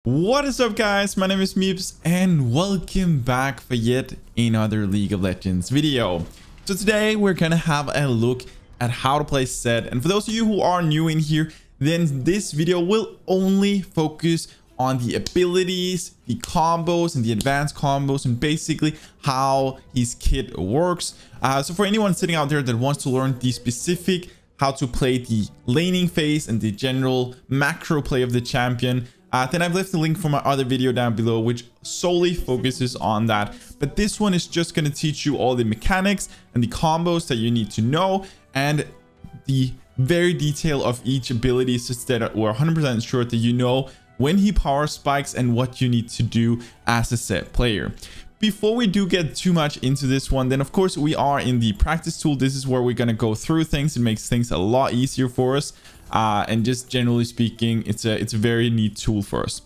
What is up, guys? My name is MipZ and welcome back for yet another League of Legends video. So today we're gonna have a look at how to play ZED, and for those of you who are new in here, then this video will only focus on the abilities, the combos, and the advanced combos, and basically how his kit works. So for anyone sitting out there that wants to learn the specific how to play the laning phase and the general macro play of the champion, then I've left the link for my other video down below, which solely focuses on that. But this one is just going to teach you all the mechanics and the combos that you need to know, and the very detail of each ability, so that we're 100% sure that you know when he power spikes and what you need to do as a ZED player. Before we do get too much into this one, then of course we are in the practice tool. This is where we're going to go through things. It makes things a lot easier for us. And just generally speaking, it's a very neat tool for us.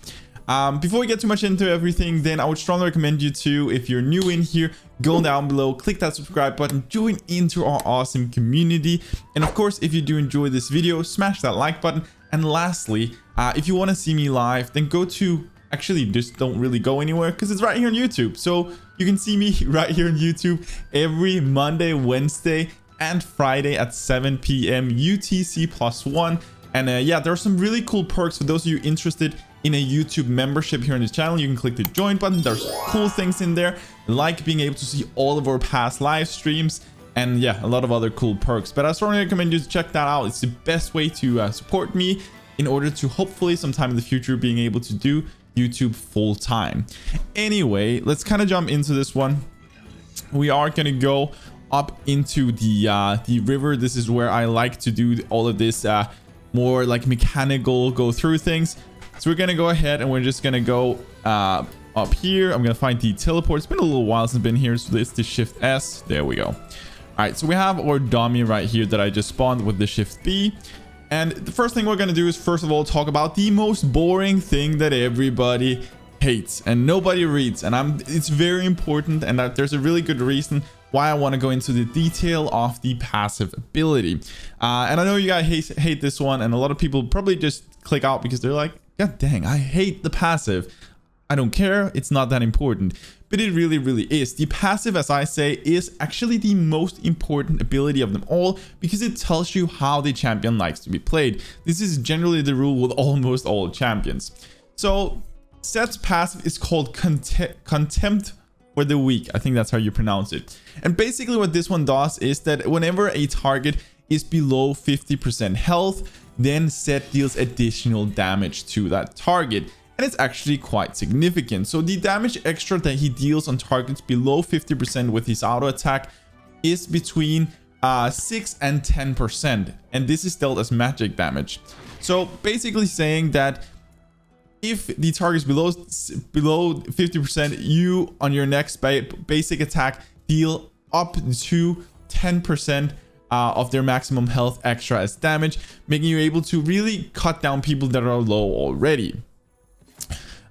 Before we get too much into everything, then I would strongly recommend you to, if you're new in here, go down below, click that subscribe button, join into our awesome community. And of course, if you do enjoy this video, smash that like button. And lastly, if you want to see me live, then go to, actually just don't really go anywhere because it's right here on YouTube. So you can see me right here on YouTube every Monday, Wednesday, and Friday at 7 p.m. UTC +1. And yeah, there are some really cool perks for those of you interested in a YouTube membership here on this channel. You can click the join button. There's cool things in there, like being able to see all of our past live streams, and yeah, a lot of other cool perks. But I strongly recommend you to check that out. It's the best way to support me in order to hopefully sometime in the future being able to do YouTube full time. Anyway, let's kind of jump into this one. We are going to go up into the river. This is where I like to do all of this more like mechanical go through things. So we're gonna go ahead and we're just gonna go up here. I'm gonna find the teleport. It's been a little while since I've been here, so it's the Shift S. There we go. All right, so we have our dummy right here that I just spawned with the Shift B. And the first thing we're gonna do is first of all talk about the most boring thing that everybody hates and nobody reads, and it's very important, and that there's a really good reason why I want to go into the detail of the passive ability. And I know you guys hate this one, and a lot of people probably just click out because they're like, God dang, I hate the passive. I don't care, it's not that important. But it really, really is. The passive, as I say, is actually the most important ability of them all because it tells you how the champion likes to be played. This is generally the rule with almost all champions. So ZED's passive is called Contempt for the Weak. I think that's how you pronounce it. And basically what this one does is that whenever a target is below 50% health, then ZED deals additional damage to that target. And it's actually quite significant. So the damage extra that he deals on targets below 50% with his auto attack is between 6 and 10%. And this is dealt as magic damage. So basically saying that if the target is below 50%, you on your next basic attack deal up to 10% of their maximum health extra as damage, making you able to really cut down people that are low already.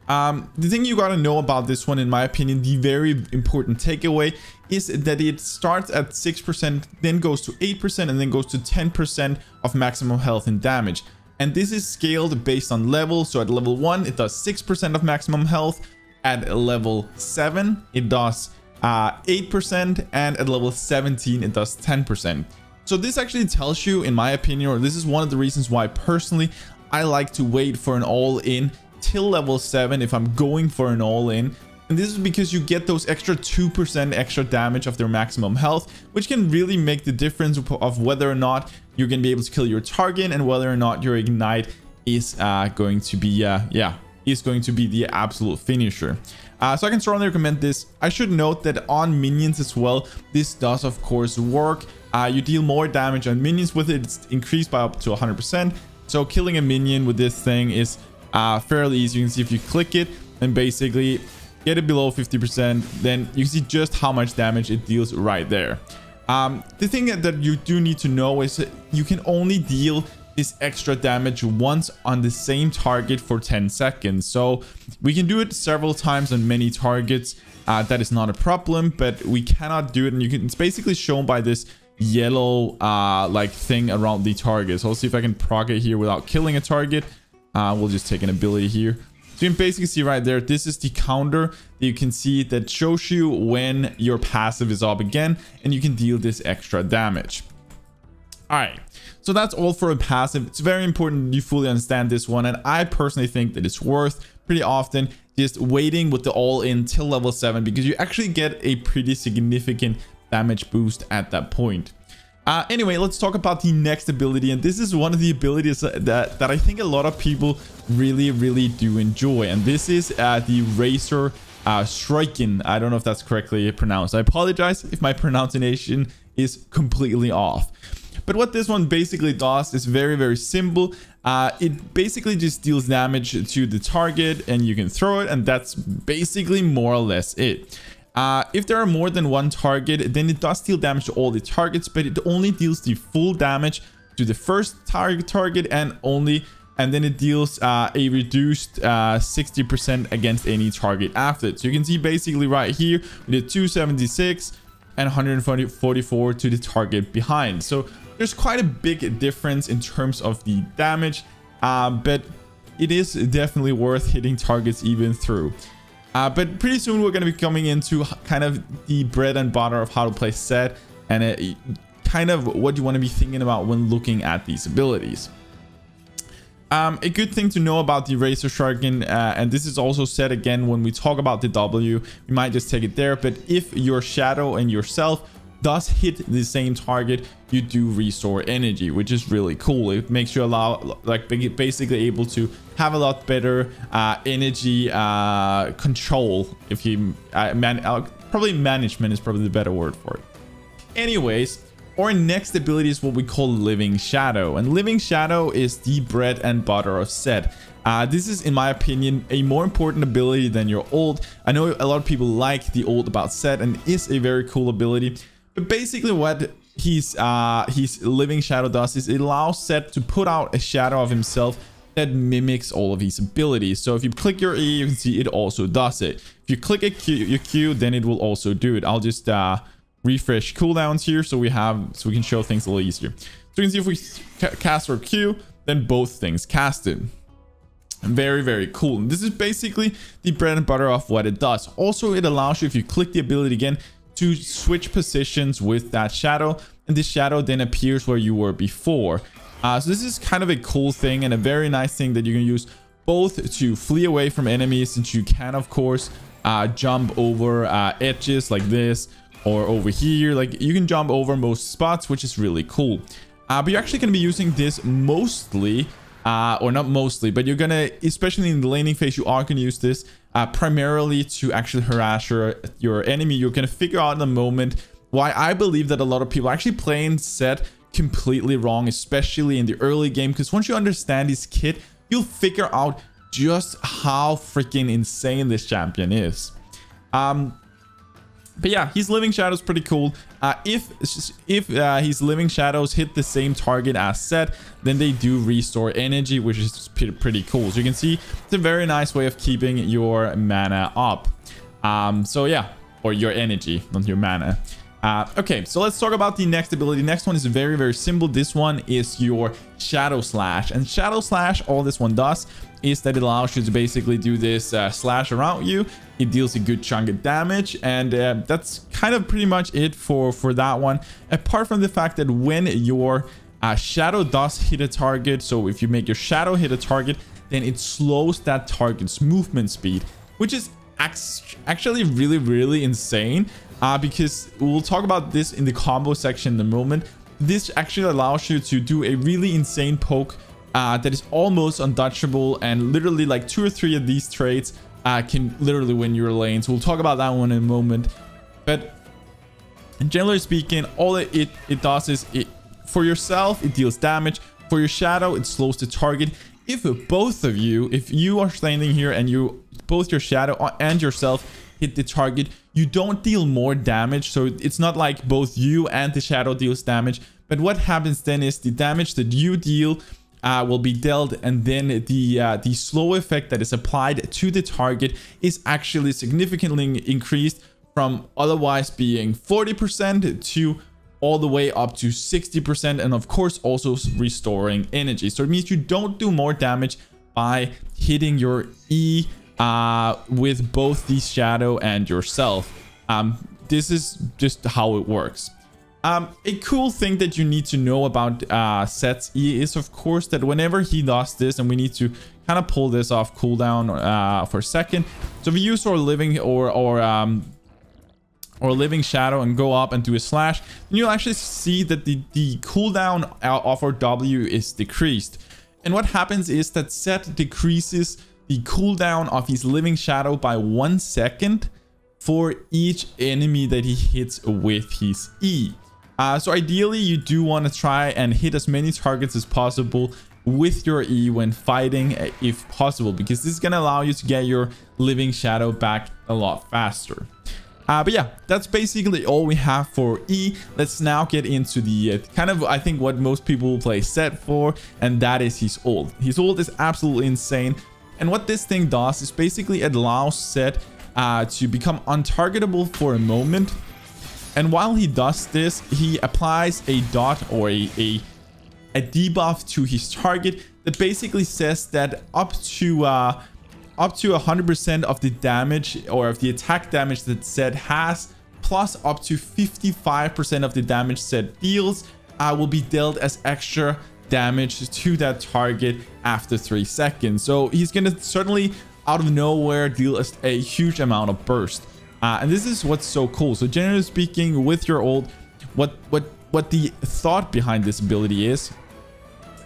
The thing you gotta know about this one, in my opinion, the very important takeaway, is that it starts at 6%, then goes to 8%, and then goes to 10% of maximum health and damage. And this is scaled based on level. So at level 1, it does 6% of maximum health. At level 7, it does 8%. And at level 17, it does 10%. So this actually tells you, in my opinion, or this is one of the reasons why personally I like to wait for an all-in till level 7 if I'm going for an all-in. And this is because you get those extra 2% extra damage of their maximum health, which can really make the difference of whether or not you're going to be able to kill your target and whether or not your ignite is going to be the absolute finisher. So I can strongly recommend this. I should note that on minions as well, this does of course work. You deal more damage on minions with it. It's increased by up to 100%. So killing a minion with this thing is fairly easy. You can see if you click it and basically get it below 50%, then you see just how much damage it deals right there. The thing that you do need to know is that you can only deal this extra damage once on the same target for 10 seconds. So we can do it several times on many targets. That is not a problem, but we cannot do it. And it's basically shown by this yellow like thing around the target. So I'll see if I can proc it here without killing a target. We'll just take an ability here. So you can basically see right there, this is the counter that you can see that shows you when your passive is up again, and you can deal this extra damage. All right, so that's all for a passive. It's very important you fully understand this one, and I personally think that it's worth pretty often just waiting with the all-in till level 7, because you actually get a pretty significant damage boost at that point. Anyway, let's talk about the next ability, and this is one of the abilities that I think a lot of people really do enjoy, and this is the Razor Striking. I don't know if that's correctly pronounced. I apologize if my pronunciation is completely off. But what this one basically does is very simple. It basically just deals damage to the target, and you can throw it, and that's basically more or less it. If there are more than one target, then it does deal damage to all the targets, but it only deals the full damage to the first target, and then it deals a reduced 60% against any target after it. So you can see basically right here we did 276 and 144 to the target behind. So there's quite a big difference in terms of the damage, but it is definitely worth hitting targets even through. But pretty soon we're going to be coming into kind of the bread and butter of how to play ZED, and kind of what you want to be thinking about when looking at these abilities. A good thing to know about the Razor Striking, and this is also said again when we talk about the W, we might just take it there, but if your shadow and yourself does hit the same target, you do restore energy, which is really cool. It makes you basically able to have a lot better energy control. If you probably management is probably the better word for it. Anyways, our next ability is what we call Living Shadow, and Living Shadow is the bread and butter of ZED. This is, in my opinion, a more important ability than your ult. I know a lot of people like the ult about ZED, and it is a very cool ability. But basically what his Living Shadow does is it allows ZED to put out a shadow of himself that mimics all of his abilities. So if you click your E, you can see it also does it. If you click your Q, then it will also do it. I'll just refresh cooldowns here so we can show things a little easier. So you can see if we cast our Q, then both things casted. Very cool. And this is basically the bread and butter of what it does. Also, it allows you, if you click the ability again, to switch positions with that shadow, and this shadow then appears where you were before. So this is kind of a cool thing, and a very nice thing that you can use both to flee away from enemies, since you can of course jump over edges like this, or over here. Like, you can jump over most spots, which is really cool. But you're actually going to be using this mostly, or not mostly, but you're gonna, especially in the laning phase, you are going to use this primarily to actually harass your enemy. You're going to figure out in a moment why I believe that a lot of people are actually playing ZED completely wrong, especially in the early game, because once you understand his kit, you'll figure out just how freaking insane this champion is. But yeah, his Living Shadow is pretty cool. If his Living Shadows hit the same target as ZED, then they do restore energy, which is pretty cool. So you can see it's a very nice way of keeping your mana up. So yeah, or your energy, not your mana. Okay, so let's talk about the next ability. Next one is very simple. This one is your Shadow Slash, and Shadow Slash, all this one does is that it allows you to basically do this slash around you. It deals a good chunk of damage, and that's kind of pretty much it for that one, apart from the fact that when your shadow does hit a target, so if you make your shadow hit a target, then it slows that target's movement speed, which is actually really insane, because we'll talk about this in the combo section in a moment. This actually allows you to do a really insane poke that is almost untouchable, and literally like 2 or 3 of these traits can literally win your lane. So we'll talk about that one in a moment. But generally speaking, all it does is, for yourself, it deals damage. For your shadow, it slows the target. If both of you, if you are standing here and both your shadow and yourself hit the target, you don't deal more damage. So it's not like both you and the shadow deals damage. But what happens then is the damage that you deal will be dealt, and then the slow effect that is applied to the target is actually significantly increased from otherwise being 40% to all the way up to 60%, and of course also restoring energy. So it means you don't do more damage, by hitting your E with both the shadow and yourself. This is just how it works. A cool thing that you need to know about ZED's E is, of course, that whenever he does this, and we need to kind of pull this off cooldown for a second. So if we use our living or living shadow and go up and do a slash, then you'll actually see that the cooldown of our W is decreased. And what happens is that ZED decreases the cooldown of his living shadow by 1 second for each enemy that he hits with his E. So ideally, you do want to try and hit as many targets as possible with your E when fighting, if possible, because this is going to allow you to get your living shadow back a lot faster. But yeah, that's basically all we have for E. Let's now get into the kind of, I think, what most people play ZED for, and that is his ult. His ult is absolutely insane. And what this thing does is basically it allows ZED to become untargetable for a moment. And while he does this, he applies a dot or a debuff to his target that basically says that up to 100% of the damage or of the attack damage that ZED has, plus up to 55% of the damage ZED deals, will be dealt as extra damage to that target after 3 seconds. So he's gonna certainly out of nowhere deal a huge amount of burst. And this is what's so cool. So generally speaking, with your ult, what the thought behind this ability is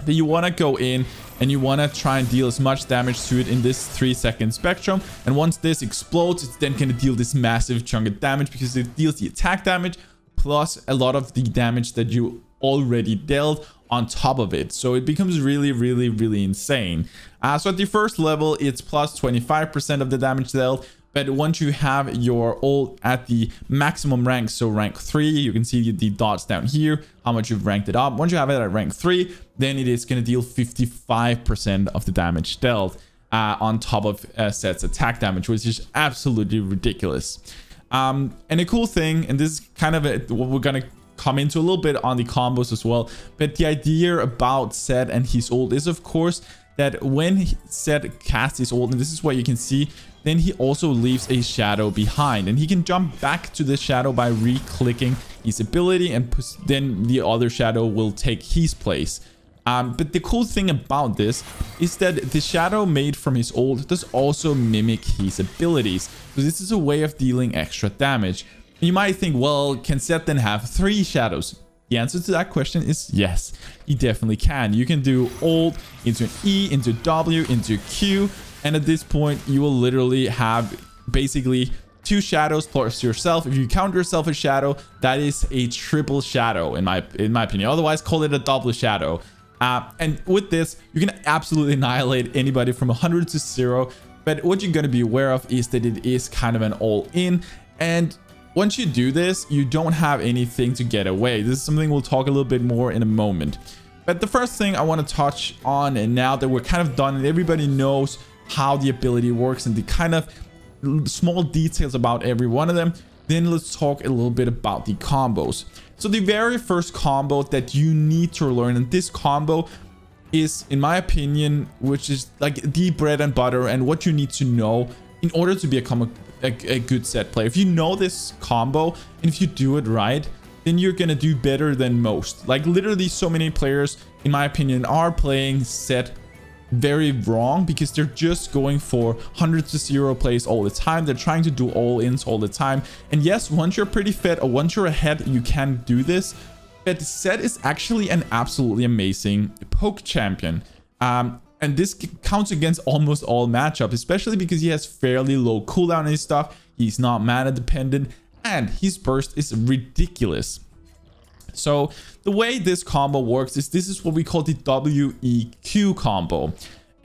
that you want to go in and you want to try and deal as much damage to it in this 3-second spectrum. And once this explodes, it's then going to deal this massive chunk of damage because it deals the attack damage plus a lot of the damage that you already dealt on top of it. So it becomes really, really, really insane. So at the first level, it's plus 25% of the damage dealt. But once you have your ult at the maximum rank, so rank 3, you can see the dots down here, how much you've ranked it up. Once you have it at rank 3, then it is going to deal 55% of the damage dealt on top of ZED's attack damage, which is absolutely ridiculous. And a cool thing, and this is kind of what we're going to come into a little bit on the combos as well, but the idea about ZED and his ult is, of course, that when ZED casts his ult, and this is what you can see, then he also leaves a shadow behind, and he can jump back to the shadow by re-clicking his ability, and then the other shadow will take his place. But the cool thing about this is that the shadow made from his ult does also mimic his abilities. So this is a way of dealing extra damage. You might think, well, can ZED then have 3 shadows? The answer to that question is yes, he definitely can. You can do ult into an E, into W, into Q, and at this point, you will literally have basically 2 shadows plus yourself. If you count yourself a shadow, that is a triple shadow in my opinion. Otherwise, call it a double shadow. And with this, you can absolutely annihilate anybody from 100 to 0. But what you're going to be aware of is that it is kind of an all-in, and once you do this, you don't have anything to get away. This is something we'll talk a little bit more in a moment. But the first thing I want to touch on, and now that we're kind of done and everybody knows how the ability works and the kind of small details about every one of them, then let's talk a little bit about the combos. So the very first combo that you need to learn, and this combo is, in my opinion, which is like the bread and butter and what you need to know in order to become a good ZED player. If you know this combo and if you do it right, then you're gonna do better than most. Like literally so many players, in my opinion, are playing ZED very wrong because they're just going for 100 to 0 plays all the time. They're trying to do all-ins all the time. And yes, once you're pretty fit or once you're ahead, you can do this. But ZED is actually an absolutely amazing poke champion. And this counts against almost all matchups, especially because he has fairly low cooldown and stuff. He's not mana dependent, and his burst is ridiculous. So the way this combo works is this is what we call the WEQ combo.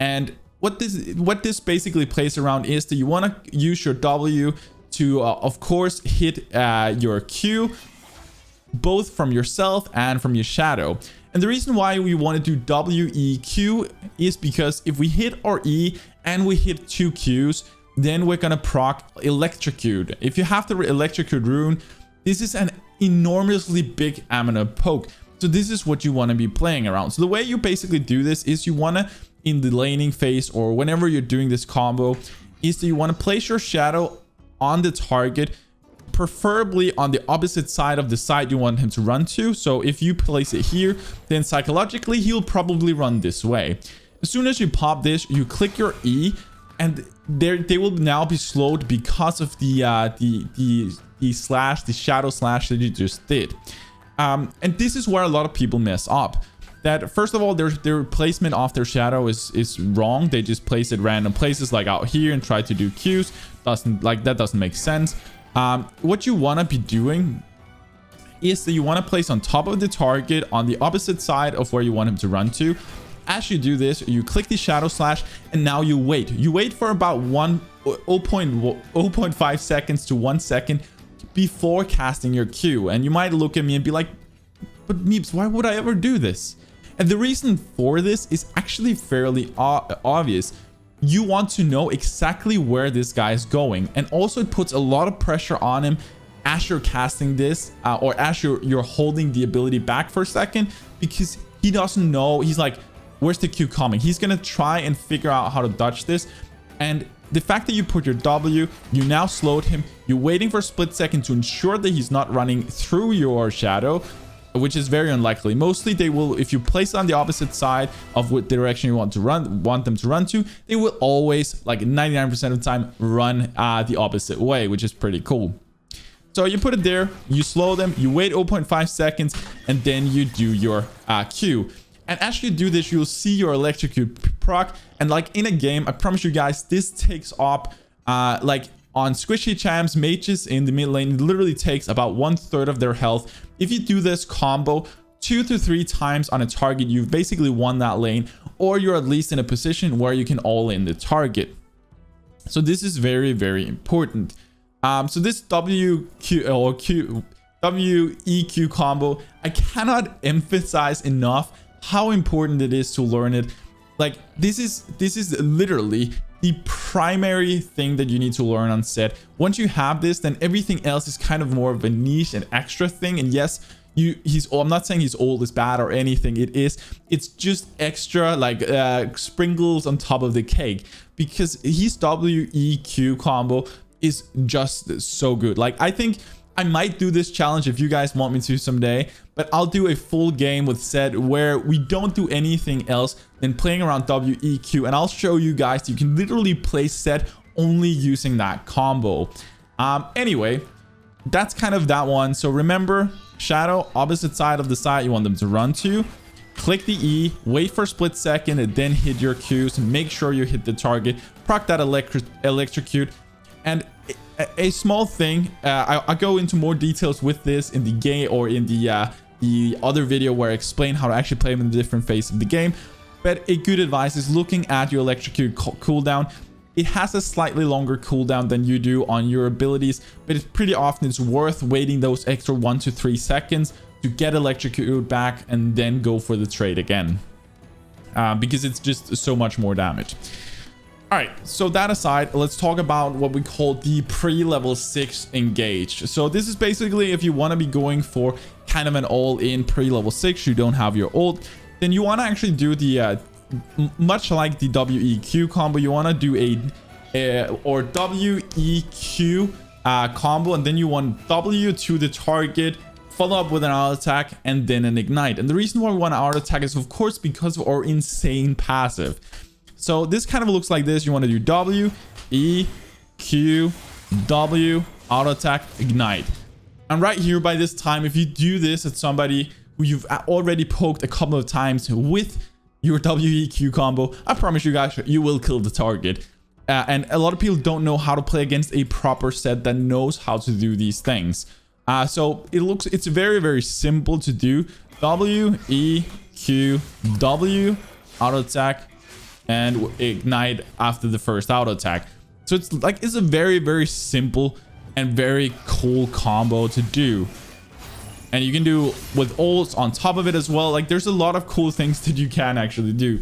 And what this basically plays around is that you want to use your W to, of course, hit your Q, both from yourself and from your shadow. And the reason why we want to do WEQ is because if we hit our E and we hit 2 Qs, then we're gonna proc electrocute. If you have the electrocute rune, this is an enormously big amount of poke. So this is what you want to be playing around. So the way you basically do this is you want to in the laning phase or whenever you're doing this combo is that you want to place your shadow on the target, preferably on the opposite side of the side you want him to run to. So if you place it here, then psychologically he'll probably run this way. As soon as you pop this, you click your E, and they will now be slowed because of the shadow slash that you just did. And this is where a lot of people mess up. That first of all, their placement of their shadow is wrong. They just place it random places like out here and try to do Qs. That doesn't make sense. What you want to be doing is that you want to place on top of the target on the opposite side of where you want him to run to. As you do this, you click the shadow slash, and now you wait. You wait for about 0.5 seconds to 1 second before casting your Q. And you might look at me and be like, but MipZ, why would I ever do this? And the reason for this is actually fairly obvious. You want to know exactly where this guy is going, and also it puts a lot of pressure on him as you're casting this or as you're holding the ability back for a second, because he doesn't know. He's like, where's the Q coming? He's gonna try and figure out how to dodge this. And the fact that you put your W, you now slowed him, you're waiting for a split second to ensure that he's not running through your shadow, which is very unlikely. Mostly they will, if you place it on the opposite side of what direction you want them to run to, they will always, like 99% of the time, run the opposite way, which is pretty cool. So you put it there, you slow them, you wait 0.5 seconds, and then you do your Q. And as you do this, you'll see your electrocute proc. And like in a game, I promise you guys, this takes up like on squishy champs, mages in the mid lane, it literally takes about 1/3 of their health. If you do this combo 2 to 3 times on a target, you've basically won that lane, or you're at least in a position where you can all in the target. So this is very, very important. So this WEQ combo, I cannot emphasize enough how important it is to learn it. Like this is literally the primary thing that you need to learn on set. Once you have this, then everything else is kind of more of a niche and extra thing. And yes, I'm not saying his ult is bad or anything. It's just extra, like sprinkles on top of the cake, because his WEQ combo is just so good. Like I think I might do this challenge if you guys want me to someday, but I'll do a full game with ZED where we don't do anything else than playing around WEQ, and I'll show you guys you can literally play ZED only using that combo. Anyway, that's kind of that one. So remember, shadow, opposite side of the side you want them to run to. Click the E, wait for a split second, and then hit your Qs. Make sure you hit the target, proc that electrocute. And a small thing, I go into more details with this in the game or in the other video where I explain how to actually play them in the different phases of the game. But a good advice is looking at your electrocute cooldown. It has a slightly longer cooldown than you do on your abilities, but it's pretty often it's worth waiting those extra 1 to 3 seconds to get electrocuted back and then go for the trade again, because it's just so much more damage. All right, so that aside, let's talk about what we call the pre-level 6 engage. So this is basically if you want to be going for kind of an all-in pre-level 6, you don't have your ult, then you want to actually do the much like the WEQ combo, you want to do a WEQ combo, and then you want W to the target, follow up with an auto attack, and then an ignite. And the reason why we want an auto attack is of course because of our insane passive. So this kind of looks like this. You want to do W, E, Q, W, auto attack, ignite. And right here by this time, if you do this at somebody who you've already poked a couple of times with your WEQ combo, I promise you guys, you will kill the target. And a lot of people don't know how to play against a proper set that knows how to do these things. So it's very, very simple to do. W, E, Q, W, auto attack, and ignite after the first auto attack. So it's a very, very simple and very cool combo to do. And you can do with ults on top of it as well. Like there's a lot of cool things that you can actually do.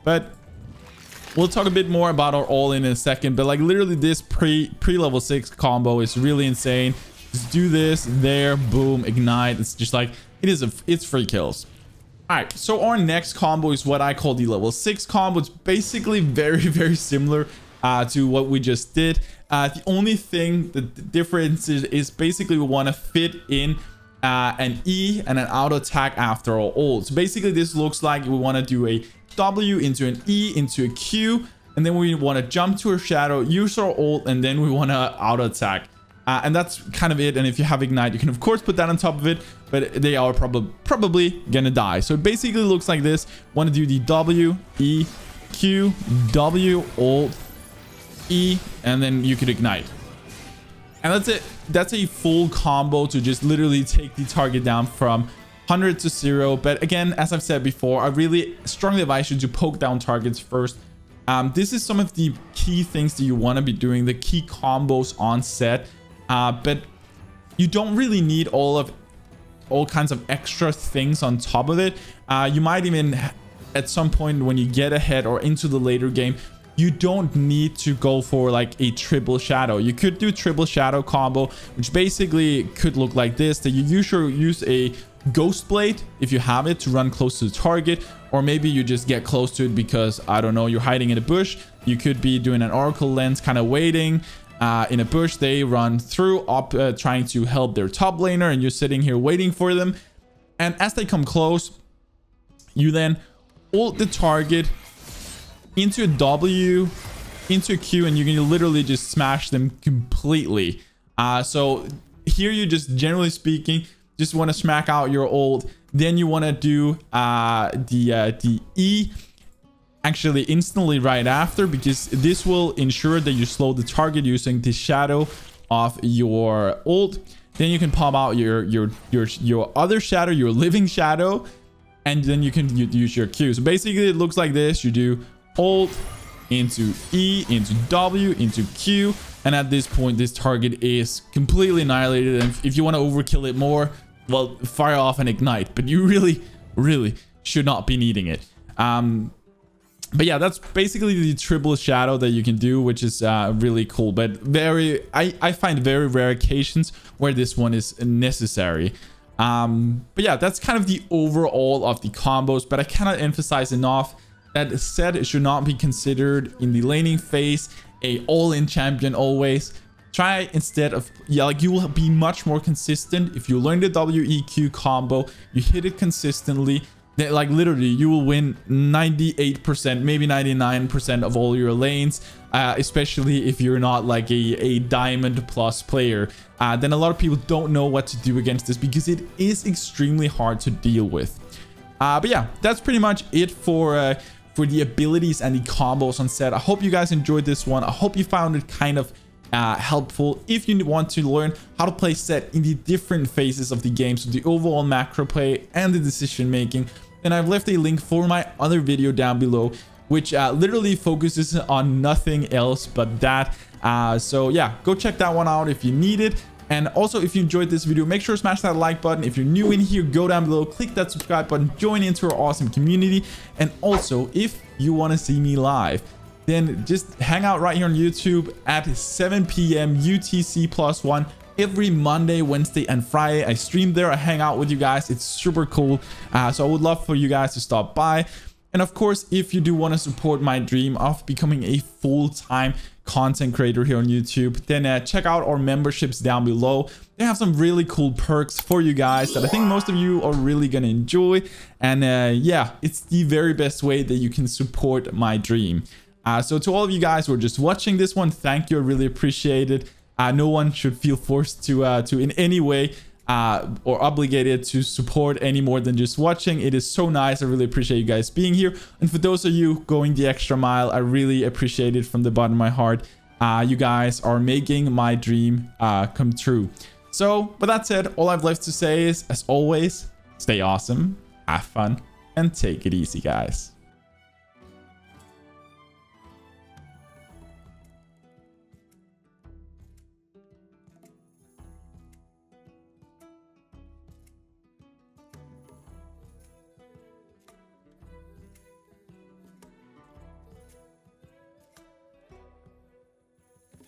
But we'll talk a bit more about our all-in a second. But like literally this pre-level 6 combo is really insane. Just do this, there, boom, ignite. It's just like it's free kills. All right, so our next combo is what I call the level 6 combo. It's basically very similar to what we just did. The only thing, the difference is basically we want to fit in an E and an auto attack after our ult. So basically this looks like we want to do a W into an E into a Q, and then we want to jump to our shadow, use our ult, and then we want to auto attack. And that's kind of it. And if you have ignite, you can of course put that on top of it, but they are probably gonna die. So it basically looks like this. Want to do the W, E, Q, W, ult, E, and then you could ignite. And that's it. That's a full combo to just literally take the target down from 100 to 0. But again, as I've said before, I really strongly advise you to poke down targets first. This is some of the key things that you want to be doing, the key combos on set. But you don't really need all kinds of extra things on top of it. You might even at some point when you get ahead or into the later game, you don't need to go for like a triple shadow. You could do triple shadow combo, which basically could look like this, that you usually use a ghost blade if you have it to run close to the target, or maybe you just get close to it because I don't know, you're hiding in a bush. You could be doing an oracle lens, kind of waiting in a bush. They run through up trying to help their top laner, and you're sitting here waiting for them. And as they come close, you then ult the target into a W, into a Q, and you can literally just smash them completely. So here you just, generally speaking, just want to smack out your ult. Then you want to do the E actually instantly right after, because this will ensure that you slow the target using the shadow of your ult. Then you can pop out your other shadow, your living shadow, and then you can use your Q. So basically it looks like this. You do ult into E, into W, into Q, and at this point this target is completely annihilated. And if you want to overkill it more, well, fire off and ignite, but you really should not be needing it. But yeah, that's basically the triple shadow that you can do, which is really cool. But I find very rare occasions where this one is necessary. But yeah, that's kind of the overall of the combos. But I cannot emphasize enough that ZED should not be considered in the laning phase a all-in champion always. Try instead of, yeah, like you will be much more consistent if you learn the WEQ combo, you hit it consistently. Then, like, literally you will win 98%, maybe 99% of all your lanes, especially if you're not like a diamond plus player. Then a lot of people don't know what to do against this because it is extremely hard to deal with. But yeah, that's pretty much it for the abilities and the combos on ZED. I hope you guys enjoyed this one. I hope you found it kind of helpful. If you want to learn how to play ZED in the different phases of the game, so the overall macro play and the decision making, then I've left a link for my other video down below, which literally focuses on nothing else but that. So yeah, go check that one out if you need it. And also, if you enjoyed this video, make sure to smash that like button. If you're new in here, go down below, click that subscribe button, join into our awesome community. And also, if you want to see me live, then just hang out right here on YouTube at 7 p.m. UTC +1 every Monday, Wednesday, and Friday. I stream there. I hang out with you guys. It's super cool. So I would love for you guys to stop by. And of course, if you do want to support my dream of becoming a full-time content creator here on YouTube, then check out our memberships down below. They have some really cool perks for you guys that I think most of you are really going to enjoy. And yeah, it's the very best way that you can support my dream. So to all of you guys who are just watching this one, thank you. I really appreciate it. No one should feel forced to in any way or obligated to support any more than just watching. It is so nice. I really appreciate you guys being here. And for those of you going the extra mile, I really appreciate it from the bottom of my heart. You guys are making my dream come true. So with that said, all I've left to say is, as always, stay awesome, have fun, and take it easy, guys.